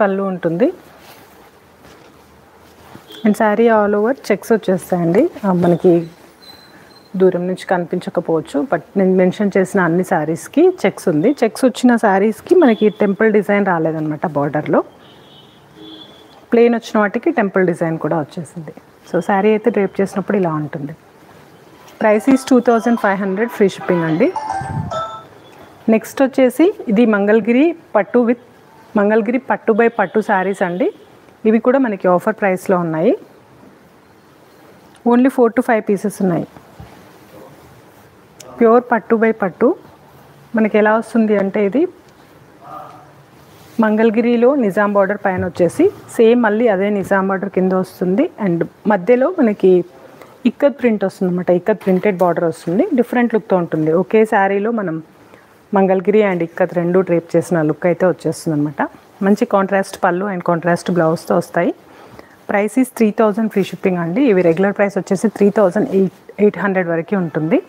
పళ్ళు ఉంటుంది. And sari all over checks వచ్చేస్తాయండి. మనకి దూరం నుంచి కనిపించకపోవచ్చు, బట్ నేను మెన్షన్ చేసిన అన్ని శారీస్కి చెక్స్ ఉంది. చెక్స్ వచ్చిన శారీస్కి మనకి టెంపుల్ డిజైన్ రాలేదన్నమాట. బార్డర్లో ప్లెయిన్ వచ్చిన వాటికి టెంపుల్ డిజైన్ కూడా వచ్చేసింది. సో శారీ అయితే డ్రేప్ చేసినప్పుడు ఇలా ఉంటుంది. ప్రైస్ ఈజ్ 2500 ఫ్రీ షిప్పింగ్ అండి. నెక్స్ట్ వచ్చేసి ఇది మంగళగిరి పట్టు విత్ మంగళగిరి పట్టు బై పట్టు శారీస్ అండి. ఇవి కూడా మనకి ఆఫర్ ప్రైస్లో ఉన్నాయి. ఓన్లీ 4 to 5 పీసెస్ ఉన్నాయి. ప్యూర్ పట్టు బై పట్టు మనకి ఎలా వస్తుంది అంటే ఇది మంగళగిరిలో నిజాం బార్డర్ పైన వచ్చేసి సేమ్ మళ్ళీ అదే నిజాం బార్డర్ కింద వస్తుంది. అండ్ మధ్యలో మనకి ఇక్కత్ ప్రింట్ వస్తుంది అనమాట. ఇక్కత్ ప్రింటెడ్ బార్డర్ వస్తుంది. డిఫరెంట్ లుక్తో ఉంటుంది. ఒకే శారీలో మనం మంగళగిరి అండ్ ఇక్కత్ రెండు డ్రేప్ చేసిన లుక్ అయితే వచ్చేస్తుంది అనమాట. మంచి కాంట్రాస్ట్ పళ్ళు అండ్ కాంట్రాస్ట్ బ్లౌజ్తో వస్తాయి. ప్రైస్ ఈజ్ 3000 ఫ్రీ షిప్పింగ్ అండి. ఇవి రెగ్యులర్ ప్రైస్ వచ్చేసి 3800 వరకు ఉంటుంది.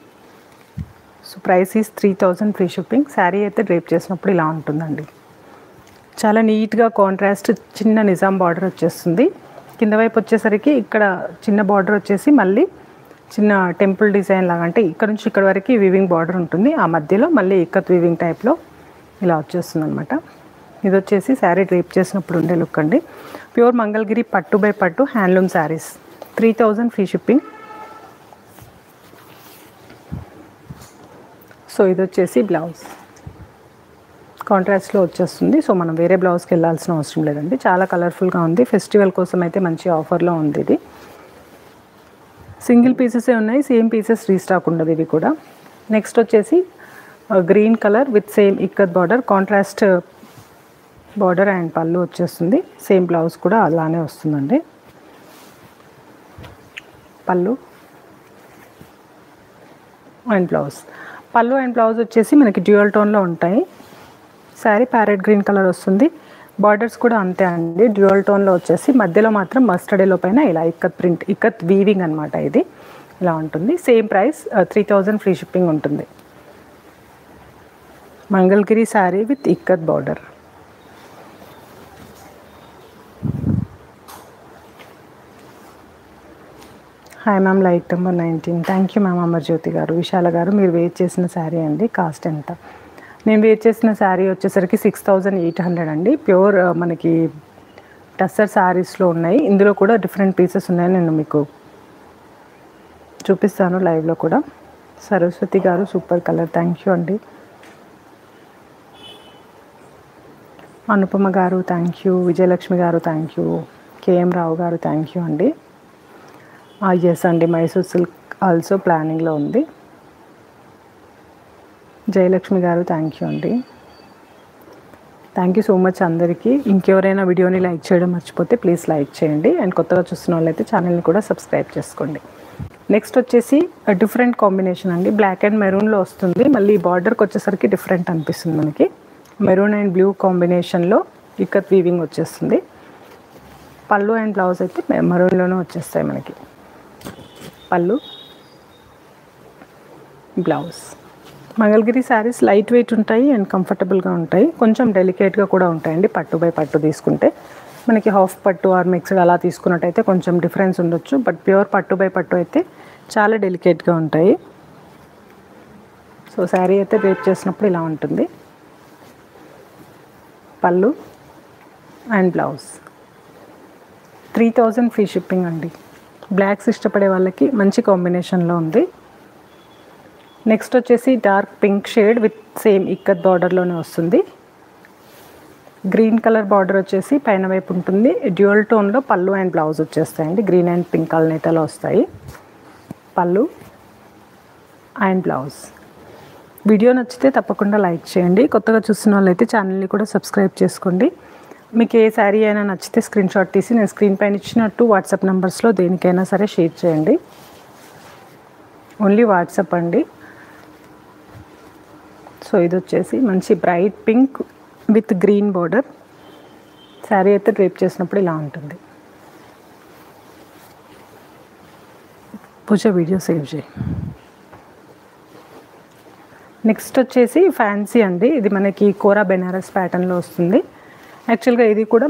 So price is 3000 free shipping. Sari అయితే డ్రేప్ చేసినప్పుడు ఇలా ఉంటుందండి. చాలా నీట్గా కాంట్రాస్ట్ చిన్న నిజాం బార్డర్ వచ్చేస్తుంది. కింద వైపు వచ్చేసరికి ఇక్కడ చిన్న బార్డర్ వచ్చేసి మళ్ళీ చిన్న టెంపుల్ డిజైన్ లాగా, అంటే ఇక్కడ నుంచి ఇక్కడ వరకు వీవింగ్ బార్డర్ ఉంటుంది. ఆ మధ్యలో మళ్ళీ ఇక్కత్ వీవింగ్ టైప్లో ఇలా వచ్చేస్తుంది అనమాట. ఇది వచ్చేసి శారీ డ్రేప్ చేసినప్పుడు ఉండే లుక్ అండి. ప్యూర్ మంగళగిరి పట్టు బై పట్టు handloom saris 3000 free shipping. So ఇది వచ్చేసి బ్లౌజ్ కాంట్రాస్ట్లో వచ్చేస్తుంది. సో మనం వేరే బ్లౌజ్కి వెళ్ళాల్సిన అవసరం లేదండి. చాలా కలర్ఫుల్గా ఉంది. ఫెస్టివల్ కోసం అయితే మంచి ఆఫర్లో ఉంది. ఇది సింగిల్ పీసెసే ఉన్నాయి. సేమ్ పీసెస్ రీస్టాక్ ఉండదు ఇవి కూడా. నెక్స్ట్ వచ్చేసి green colour with same ikat border, contrast border and పళ్ళు వచ్చేస్తుంది. సేమ్ బ్లౌజ్ కూడా అలానే వస్తుందండి. పళ్ళు అండ్ బ్లౌజ్, పళ్ళు అండ్ బ్లౌజ్ వచ్చేసి మనకి డ్యూయల్ టోన్లో ఉంటాయి. శారీ ప్యారెట్ గ్రీన్ కలర్ వస్తుంది. బార్డర్స్ కూడా అంతే అండి, డ్యూయల్ టోన్లో వచ్చేసి మధ్యలో మాత్రం మస్టర్డ్ ఎల్లో పైన ఇలా ఇక్కత్ ప్రింట్, ఇక్కత్ వీవింగ్ అనమాట. ఇది ఇలా ఉంటుంది. సేమ్ ప్రైస్ 3000 ఫ్రీ షిప్పింగ్ ఉంటుంది. Mangalagiri sari with ikat border. Hi ma'am, like number 19. Thank you ma'am. Amarjyoti గారు, విశాల గారు, మీరు వేర్ చేసిన శారీ అండి. కాస్ట్ ఎంత? నేను వేర్ చేసిన శారీ వచ్చేసరికి 6800 అండి. ప్యూర్ మనకి టస్సర్ శారీస్లో ఉన్నాయి. ఇందులో కూడా డిఫరెంట్ పీసెస్ ఉన్నాయి. నేను మీకు చూపిస్తాను లైవ్లో కూడా. సరస్వతి గారు, సూపర్ కలర్, థ్యాంక్ యూ అండి. అనుపమ గారు థ్యాంక్ యూ. విజయలక్ష్మి గారు థ్యాంక్ యూ. కేఎం రావు గారు థ్యాంక్ యూ అండి. ఎస్ అండి, మైసూర్ సిల్క్ ఆల్సో ప్లానింగ్లో ఉంది. జయలక్ష్మి గారు థ్యాంక్ యూ అండి. థ్యాంక్ యూ సో మచ్ అందరికీ. ఇంకెవరైనా వీడియోని లైక్ చేయడం మర్చిపోతే ప్లీజ్ లైక్ చేయండి. అండ్ కొత్తగా చూస్తున్న వాళ్ళైతే ఛానల్ని కూడా సబ్స్క్రైబ్ చేసుకోండి. నెక్స్ట్ వచ్చేసి డిఫరెంట్ కాంబినేషన్ అండి. బ్లాక్ అండ్ మెరూన్లో వస్తుంది. మళ్ళీ బార్డర్కి వచ్చేసరికి డిఫరెంట్ అనిపిస్తుంది మనకి. మెరూన్ అండ్ బ్లూ కాంబినేషన్లో ఇక్కత్ వీవింగ్ వచ్చేస్తుంది. పళ్ళు అండ్ బ్లౌజ్ అయితే మెరూన్లోనే వచ్చేస్తాయి మనకి. పళ్ళు, blouse. Mangalagiri saris light weight ఉంటాయి అండ్ కంఫర్టబుల్గా ఉంటాయి. కొంచెం డెలికేట్గా కూడా ఉంటాయండి. పట్టు బై పట్టు తీసుకుంటే మనకి హాఫ్ పట్టు ఆర్ మిక్స్డ్ అలా తీసుకున్నట్టయితే కొంచెం డిఫరెన్స్ ఉండొచ్చు. బట్ ప్యూర్ పట్టు బై పట్టు అయితే చాలా డెలికేట్గా ఉంటాయి. సో శారీ అయితే డ్రేప్ చేసినప్పుడు ఇలా ఉంటుంది. పళ్ళు అండ్ బ్లౌజ్. 3000 ఫ్రీ షిప్పింగ్ అండి. బ్లాక్స్ ఇష్టపడే వాళ్ళకి మంచి కాంబినేషన్లో ఉంది. నెక్స్ట్ వచ్చేసి dark pink shade with same ikat బార్డర్లోనే వస్తుంది. గ్రీన్ కలర్ బార్డర్ వచ్చేసి పైన వైపు ఉంటుంది. డ్యూయల్ టోన్లో పళ్ళు అండ్ బ్లౌజ్ వచ్చేస్తాయండి. గ్రీన్ అండ్ పింక్ కలనేతలో వస్తాయి. పళ్ళు అండ్ బ్లౌజ్. వీడియో నచ్చితే తప్పకుండా లైక్ చేయండి. కొత్తగా చూస్తున్న వాళ్ళైతే ఛానల్ని కూడా సబ్స్క్రైబ్ చేసుకోండి. మీకు ఏ శారీ అయినా నచ్చితే స్క్రీన్ షాట్ తీసి నేను స్క్రీన్ పైన ఇచ్చినట్టు వాట్సాప్ నెంబర్స్లో దేనికైనా సరే షేర్ చేయండి. ఓన్లీ వాట్సాప్ అండి. సో ఇది వచ్చేసి మంచి bright pink with green border. Sari అయితే డ్రేప్ చేసినప్పుడు ఇలా ఉంటుంది. పూజ వీడియో సేవ్ చేయి. నెక్స్ట్ వచ్చేసి ఫ్యాన్సీ అండి. ఇది మనకి కోరా బెనారస్ ప్యాటర్న్లో వస్తుంది. యాక్చువల్గా ఇది కూడా